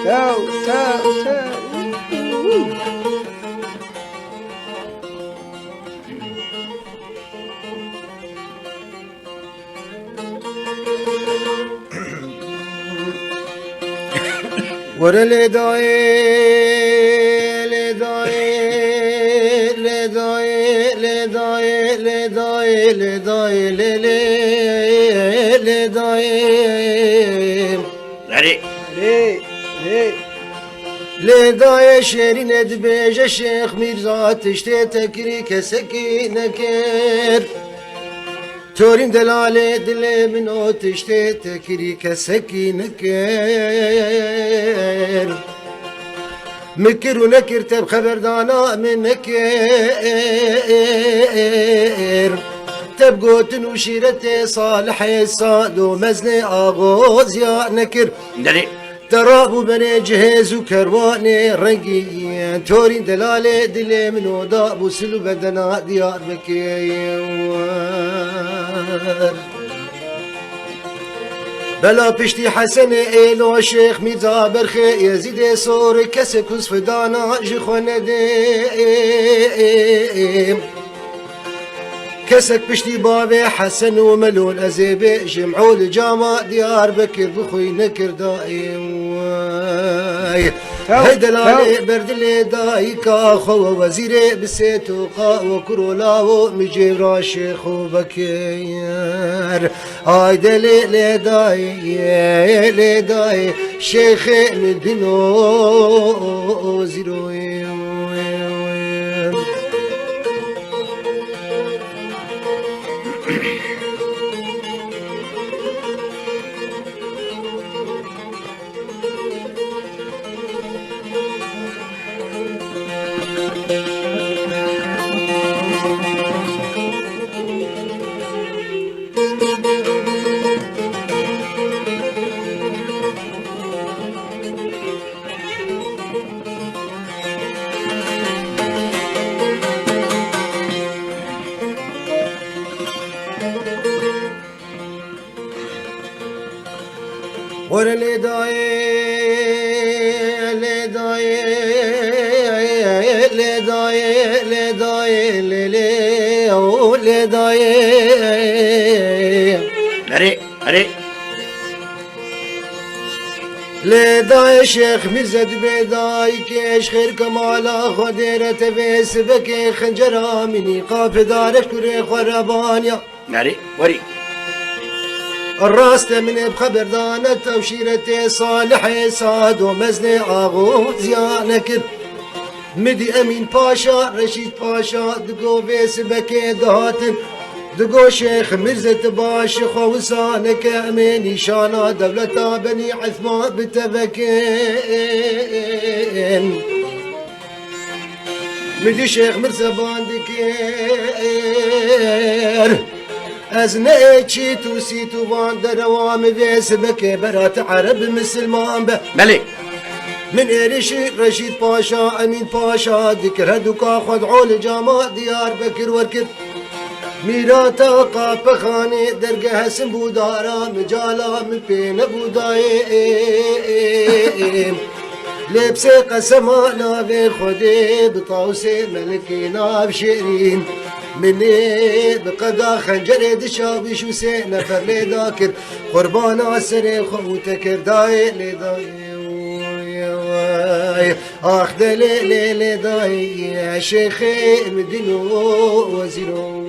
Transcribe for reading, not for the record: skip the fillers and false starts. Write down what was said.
تاو تاو تاو ورا لداي لداي لداي لداي لداي لداي لداي علي لداي شيرين دبيج الشيخ ميرزا تشتي تكري كسكينكر تورين دلالي دلي منو تشتي تكري كسكينكر مكر ونكر تب خبردانا من نكر تبقوتن وشيرتي صالح الصاد ومزني اغوز يا نكر علي ترابو بني جهاز وكرواني رنقيين تورين دلالي دلي منو دابو سلو بدنا ديار بكيوار بلا بشتي حسن إيلو شيخ ميزا برخي يزيد صور كسكوس فدانا جخون ديم كسك بشتي بابي حسن وملون أزيبي جمعوا الجامع ديار بكر بخوي نكر دائم هيدا لالي برد لي دايكا خو وزيري بسيتو قا وكرولاو مجيب راشيخ وبكير هيدا لي داي لي داي شيخ مدينو زيروي ورا لداي لداي لداي لداي لداي علي لداي شيخ مزد بداي كيش خير كمالا خديرة بيس بكي خنجرة مني قاف دارك كري خربانيا علي وري الراس من بخبر دانت وشيرتي صالح صاد ومزني اغوز يا نكر مدي امين باشا رشيد باشا دقو بيس بكي دهاتن دقو شيخ مرزت باش خوسانك امين شانا دولة بني عثمان بتبكين مدي شيخ مرزبان دكير ازنيتشي توسيتو وان دروام بيس بكي برات عرب مسلمان به ملك من إيرشي رشيد باشا أمين باشا ذكر هدوكا خدعو لجامع ديار بكر وركر ميراتا قاب خاني درقه هسن بودارا مجالا من بين بودايم لبسي قسمانا في خدي بطاوسي ملكينا بشيرين مني بقدا خنجر دشابي شو سي نفر لي ذاكر قربانا سري خوتك داي لي داي اخ دلي لي داي يا شيخي مدينو وزيرو